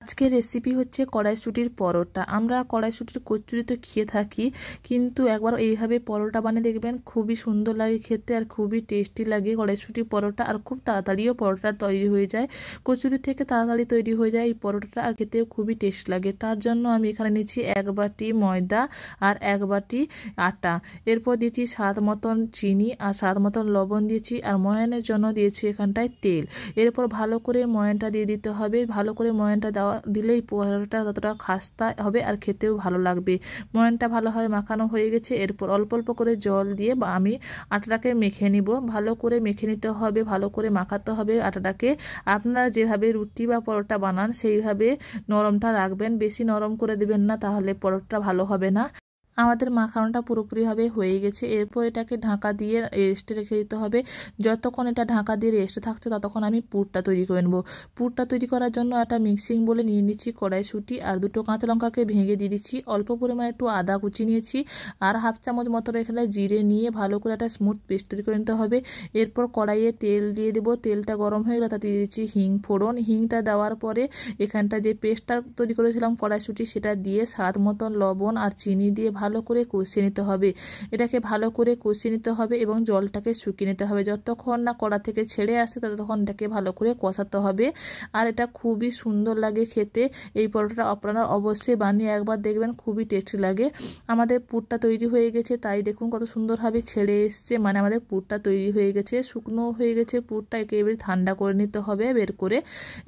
আজকের রেসিপি হচ্ছে কড়াইশুঁটির পরোটা। আমরা কড়াইশুঁটির কচুরি তো খেয়ে থাকি, কিন্তু একবার এইভাবে পরোটা বানিয়ে দেখবেন, খুবই সুন্দর লাগে খেতে আর খুবই টেস্টি লাগে কড়াইশুঁটির পরোটা। আর খুব তাড়াতাড়িও পরোটা তৈরি হয়ে যায়, কচুরি থেকে তাড়াতাড়ি তৈরি হয়ে যায় এই পরোটাটা, আর খেতেও খুবই টেস্ট লাগে। তার জন্য আমি এখানে নিচ্ছি 1 বাটি ময়দা আর 1 বাটি আটা। এরপর দিয়েছি স্বাদ মতন চিনি আর স্বাদ মতন লবণ দিয়েছি, আর ময়ানের জন্য দিয়েছি এখানটায় তেল। এরপর ভালো করে ময়ানটা দিয়ে দিতে হবে। ভালো করে ময়ানটা দিলেই পরোটা ততটা খাস্তা হবে আর খেতেও ভালো লাগবে। ময়ানটা ভালোভাবে মাখানো হয়ে গেছে। এরপর অল্প অল্প করে জল দিয়ে আমি আটাটাকে মেখে নিব। ভালো করে মেখে নিতে হবে, ভালো করে মাখাতে হবে আটাটাকে। আপনারা যেভাবে রুটি বা পরোটা বানান সেইভাবে নরমটা রাখবেন, বেশি নরম করে দেবেন না, তাহলে পরোটা ভালো হবে না। আমাদের মাখানোটা পুরোপুরিভাবে হয়ে গেছে। এরপর এটাকে ঢাকা দিয়ে রেস্টে রেখে দিতে হবে। যতক্ষণ এটা ঢাকা দিয়ে রেস্টে থাকছে ততক্ষণ আমি পুরটা তৈরি করে নেব। পুরটা তৈরি করার জন্য একটা মিক্সিং বলে নিয়ে নিচ্ছি কড়াইশুঁটি আর 2টো কাঁচা লঙ্কাকে ভেঙে দিয়ে দিচ্ছি। অল্প পরিমাণে একটু আদা কুচি নিয়েছি আর 1/2 চামচ মতো এখানে জিরে নিয়ে ভালো করে একটা স্মুথ পেস্ট তৈরি করে নিতে হবে। এরপর কড়াইয়ে তেল দিয়ে দেবো। তেলটা গরম হয়ে গেলে তাতে দিয়ে দিচ্ছি হিং ফোড়ন। হিংটা দেওয়ার পরে এখানটা যে পেস্টটা তৈরি করেছিলাম কড়াইশুঁটি সেটা দিয়ে স্বাদ মতন লবণ আর চিনি দিয়ে ভালো করে কষিয়ে নিতে হবে। এটাকে ভালো করে কষিয়ে নিতে হবে এবং জলটাকে শুকিয়ে নিতে হবে। যতক্ষণ না কড়া থেকে ছেড়ে আসে ততক্ষণ এটাকে ভালো করে কষাতে হবে। আর এটা খুবই সুন্দর লাগে খেতে। এই পরোটাটা আপনারা অবশ্যই বানিয়ে একবার দেখবেন, খুবই টেস্টি লাগে। আমাদের পুরটা তৈরি হয়ে গেছে, তাই দেখুন কত সুন্দরভাবে ছেড়ে এসছে, মানে আমাদের পুরটা তৈরি হয়ে গেছে। শুকনো হয়ে গেছে পুরটা, একেবারে ঠান্ডা করে নিতে হবে বের করে।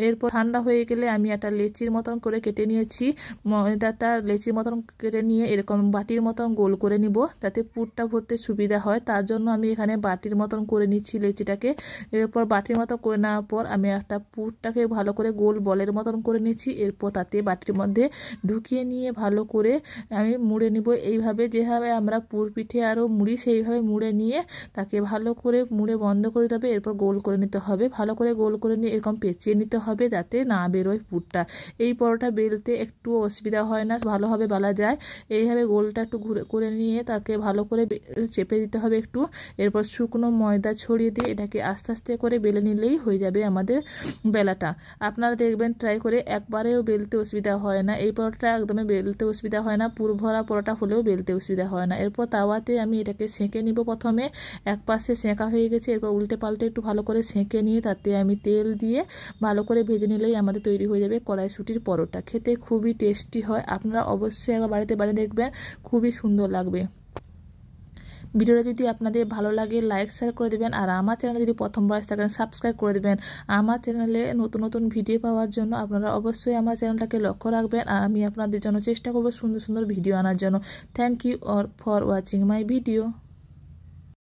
এরপর ঠান্ডা হয়ে গেলে আমি একটা লেচির মতন করে কেটে নিয়েছি। ময়দাটা লেচির মতন কেটে নিয়ে এরকম বাটির মতন গোল করে নিব, যাতে পুরটা ভরতে সুবিধা হয়। তার জন্য আমি এখানে বাটির মতন করে নিচ্ছি লেচিটাকে। এরপর বাটির মতো করে নেওয়ার পর আমি একটা পুরটাকে ভালো করে গোল বলের মতন করে নিচ্ছি। এরপর তাতে বাটির মধ্যে ঢুকিয়ে নিয়ে ভালো করে আমি মুড়ে নিব। এইভাবে যেভাবে আমরা পুর পিঠে আরও মুড়ি সেইভাবে মুড়ে নিয়ে তাকে ভালো করে মুড়ে বন্ধ করে দিতে হবে। এরপর গোল করে নিতে হবে। ভালো করে গোল করে নিয়ে এরকম পেঁচিয়ে নিতে হবে যাতে না বেরোয় পুরটা। এই পরোটা বেলতে একটু অসুবিধা হয় না, ভালোভাবে বেলা যায়। এইভাবে গোলটা একটু ঘুরে করে নিয়ে তাকে ভালো করে চেপে দিতে হবে একটু। এরপর শুকনো ময়দা ছড়িয়ে দিয়ে এটাকে আস্তে আস্তে করে বেলে নিলেই হয়ে যাবে আমাদের বেলাটা। আপনারা দেখবেন ট্রাই করে, একবারেও বেলতে অসুবিধা হয় না। এই পরোটা একদমই বেলতে অসুবিধা হয় না, পুর ভরা পরোটা হলেও বেলতে অসুবিধা হয় না। এরপর তাওয়াতে আমি এটাকে সেঁকে নিব। প্রথমে এক পাশে সেঁকা হয়ে গেছে, এরপর উল্টে পাল্টে একটু ভালো করে সেঁকে নিয়ে তাতে আমি তেল দিয়ে ভালো করে ভেজে নিলেই আমাদের তৈরি হয়ে যাবে কড়াইশুঁটির পরোটা। খেতে খুবই টেস্টি হয়, আপনারা অবশ্যই একবার বাড়িতে বানিয়ে দেখবেন, খুবই সুন্দর লাগবে। ভিডিওটা যদি আপনাদের ভালো লাগে লাইক শেয়ার করে দেবেন, আর আমার চ্যানেলে যদি প্রথমবার আসে থাকেন সাবস্ক্রাইব করে দেবেন। আমার চ্যানেলে নতুন নতুন ভিডিও পাওয়ার জন্য আপনারা অবশ্যই আমার চ্যানেলটাকে লক্ষ্য রাখবেন, আর আমি আপনাদের জন্য চেষ্টা করব সুন্দর সুন্দর ভিডিও আনার জন্য। Thank you for watching my video.